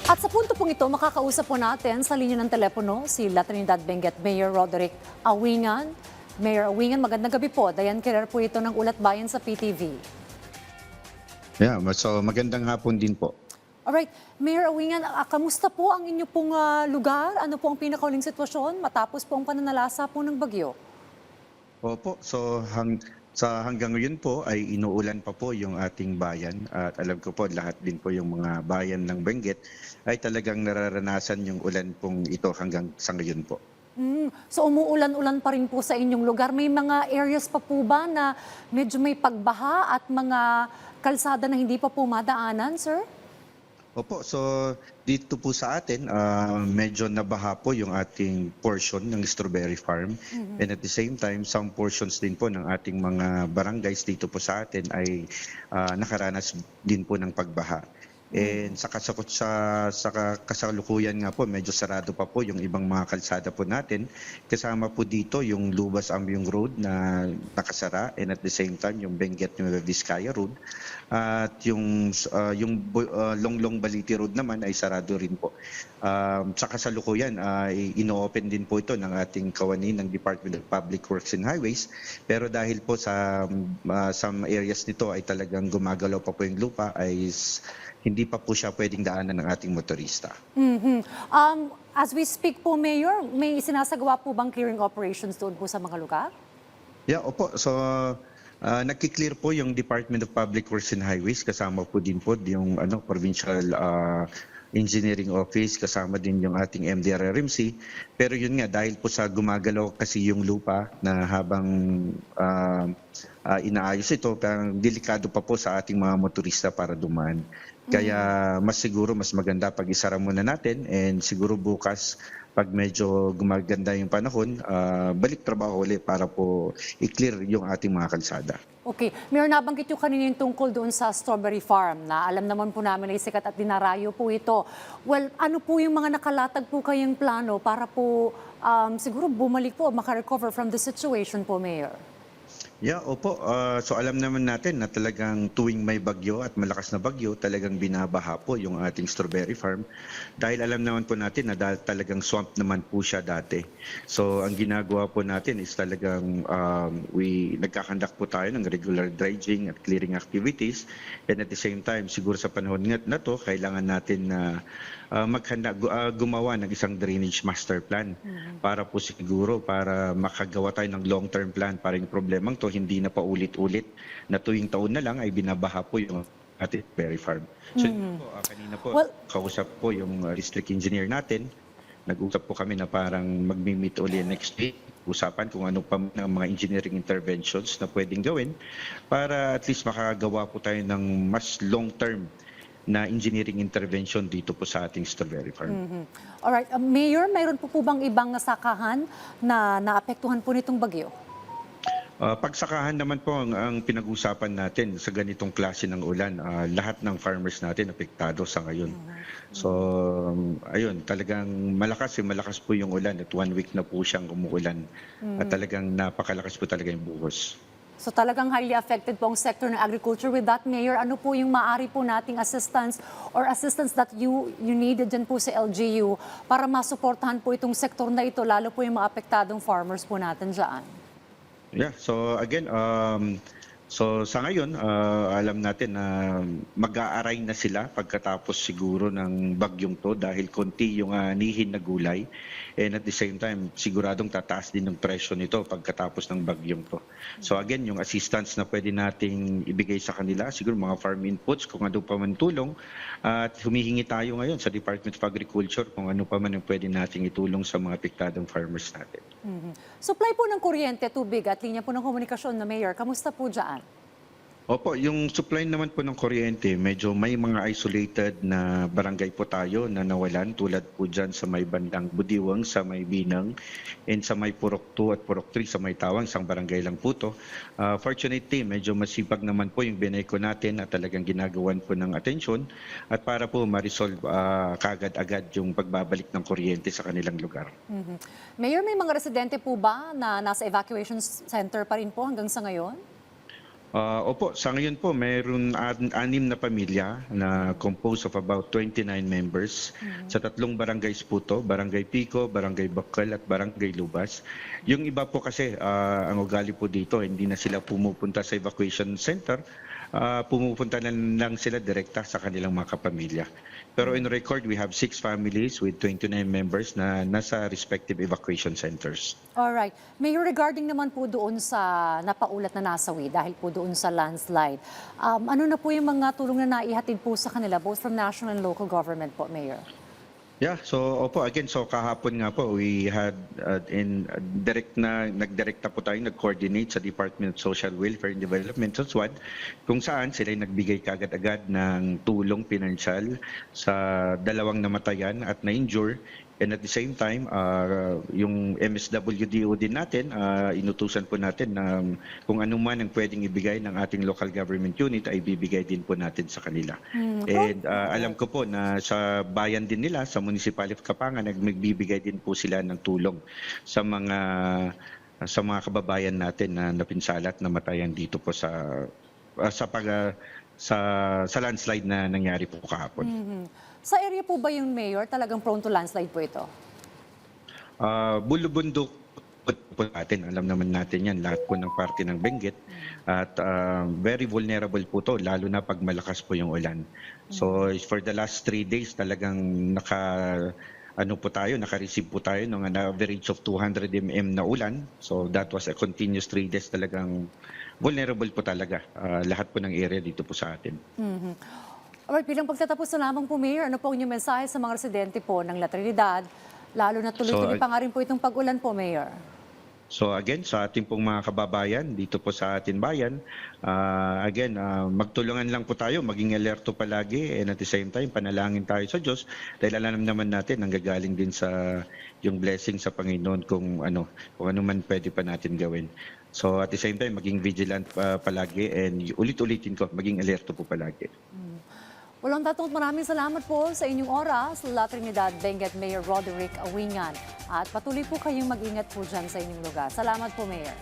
At sa punto pong ito, makakausap po natin sa linya ng telepono si La Trinidad Benguet Mayor Roderick Awingan. Mayor Awingan, magandang gabi po. Dayan Kerer po ito ng Ulat Bayan sa PTV. So magandang hapon din po. Alright, Mayor Awingan, kamusta po ang inyo pong lugar? Ano po ang pinakauling sitwasyon matapos po ang pananalasa po ng bagyo? Opo, so hanggang ngayon po ay inuulan pa po yung ating bayan at alam ko po lahat din po yung mga bayan ng Benguet ay talagang nararanasan yung ulan pong ito hanggang sa ngayon po. So umuulan-ulan pa rin po sa inyong lugar. May mga areas pa po ba na medyo may pagbaha at mga kalsada na hindi pa po madaanan, sir? Opo, so dito po sa atin, medyo nabaha po yung ating portion ng strawberry farm. And at the same time, some portions din po ng ating mga barangays dito po sa atin ay nakaranas din po ng pagbaha. And sa kasalukuyan nga po, medyo sarado pa po yung ibang mga kalsada po natin. Kasama po dito yung Lubas Ambyong Road na nakasara, and at the same time yung Benguet Nueva Vizcaya Road. At yung Longlong Baliti Road naman ay sarado rin po. Sa kasalukuyan, ino-open din po ito ng ating kawani ng Department of Public Works and Highways. Pero dahil po sa some areas nito ay talagang gumagalaw pa po yung lupa, ay hindi pa po siya pwedeng daanan ng ating motorista. As we speak po, Mayor, may sinasagawa po bang clearing operations doon po sa mga lugar? Opo. So, nagki-clear po yung Department of Public Works and Highways, kasama po din po yung Provincial Engineering Office, kasama din yung ating MDRRMC. Pero yun nga, dahil po sa gumagalaw kasi yung lupa na habang inaayos ito, parang delikado pa po sa ating mga motorista para dumaan. Kaya mas maganda pag isara muna natin, and siguro bukas pag medyo gumaganda yung panahon, balik trabaho ulit para po i-clear yung ating mga kalsada. Okay. Mayor, nabanggit yung kanina yung tungkol doon sa strawberry farm na alam naman po namin ay sikat at dinarayo po ito. Well, ano po yung mga nakalatag po kayong plano para po siguro bumalik po, makarecover from the situation po, Mayor? Opo. So alam naman natin na talagang tuwing may bagyo at malakas na bagyo, talagang binabaha po yung ating strawberry farm. Dahil alam naman po natin na talagang swamp naman po siya dati. So ang ginagawa po natin is talagang nagkakandak po tayo ng regular dredging at clearing activities. And at the same time, siguro sa panahon na to, kailangan natin na gumawa ng isang drainage master plan para po siguro para makagawa tayo ng long-term plan para yung problemang to hindi na paulit-ulit na tuwing taon na lang ay binabaha po yung ating berry farm. So kanina po, kausap po yung district engineer natin. Nag-usap po kami na parang mag-meet ulit next week. Usapan kung ano pa ng mga engineering interventions na pwedeng gawin para at least makagawa po tayo ng mas long-term na engineering intervention dito po sa ating strawberry farm. Alright. Mayor, mayroon po bang ibang sakahan na naapektuhan po nitong bagyo? Pagsakahan naman po ang pinag-usapan natin sa ganitong klase ng ulan. Lahat ng farmers natin apektado sa ngayon. So, ayun, talagang malakas po yung ulan at 1 week na po siyang umuulan. At talagang napakalakas po talaga yung buhos. So talagang highly affected po ang sector ng agriculture. With that, Mayor, ano po yung maaari po nating assistance or assistance that you needed dyan po sa LGU para masuportahan po itong sektor na ito, lalo po yung mga apektadong farmers po natin dyan? So again, so sa ngayon, alam natin na mag-aaray na sila pagkatapos siguro ng bagyong to dahil konti yung anihin na gulay. And at the same time, siguradong tataas din ng presyo nito pagkatapos ng bagyong to. So again, yung assistance na pwede nating ibigay sa kanila, siguro mga farm inputs, kung ano pa man tulong. At humihingi tayo ngayon sa Department of Agriculture kung ano pa man yung pwede nating itulong sa mga apektadong farmers natin. Supply po ng kuryente, tubig at linya po ng komunikasyon na Mayor, kamusta po dyan? Opo, yung supply naman po ng kuryente, medyo may mga isolated na barangay po tayo na nawalan, tulad po dyan sa may bandang Budiwang, sa may Binang, and sa may Purok 2 at Purok 3 sa may Tawang, isang barangay lang po to. Fortunately, medyo masipag naman po yung Beneco natin at talagang ginagawan po ng atensyon at para po ma-resolve kagad-agad yung pagbabalik ng kuryente sa kanilang lugar. Mayor, may mga residente po ba na nasa evacuation center pa rin po hanggang sa ngayon? Opo, sa ngayon po mayroon anim na pamilya na composed of about 29 members sa tatlong barangays po to, Barangay Pico, Barangay Bakal at Barangay Lubas. Yung iba po kasi ang ugali po dito, hindi na sila pumupunta sa evacuation center, pumupunta na lang sila direkta sa kanilang mga kapamilya. Pero in record, we have 6 families with 29 members na nasa respective evacuation centers. Alright. Mayor, regarding naman po doon sa napaulat na nasawi dahil po doon sa landslide, ano na po yung mga tulong na naihatid po sa kanila, both from national and local government po, Mayor? Yeah, so opo, again, so kahapon nga po we had nagdirekta po tayo, nag-coordinate sa Department of Social Welfare and Development, so SWAD, kung saan sila nagbigay kagad-agad ng tulong pinansyal sa dalawang namatayan at na-injure. And at the same time, yung MSWDO din natin, inutusan po natin na kung ano man ang pwedeng ibigay ng ating local government unit ay bibigay din po natin sa kanila. And alam ko po na sa bayan din nila, sa Municipality of Kapanga, nagbibigay din po sila ng tulong sa mga kababayan natin na napinsala at namatayan dito po sa landslide na nangyari po kahapon. Sa area po ba yung Mayor, talagang prone to landslide po ito? Bulubundok po natin, alam naman natin yan, lahat po ng parte ng Benguet. At very vulnerable po to, lalo na pag malakas po yung ulan. So for the last 3 days talagang naka-receive po tayo ng an average of 200 mm na ulan. So that was a continuous 3 days, talagang vulnerable po talaga lahat po ng area dito po sa atin. Alright, bilang pagtatapos na lamang po, Mayor, ano po ang inyong mensahe sa mga residente po ng La Trinidad, lalo na tuloy-tuloy pa nga rin po itong pag-ulan po, Mayor? So again, sa ating pong mga kababayan dito po sa ating bayan, magtulungan lang po tayo, maging alerto palagi, and at the same time, panalangin tayo sa Diyos dahil alam naman natin, nanggagaling din sa yung blessing sa Panginoon kung ano man pwede pa natin gawin. So at the same time, maging vigilant palagi, and ulit-ulitin ko, maging alerto po palagi. Walang tatong maraming salamat po sa inyong oras, La Trinidad Benguet Mayor Roderick Awingan. At patuloy po kayong mag-ingat po dyan sa inyong lugar. Salamat po, Mayor.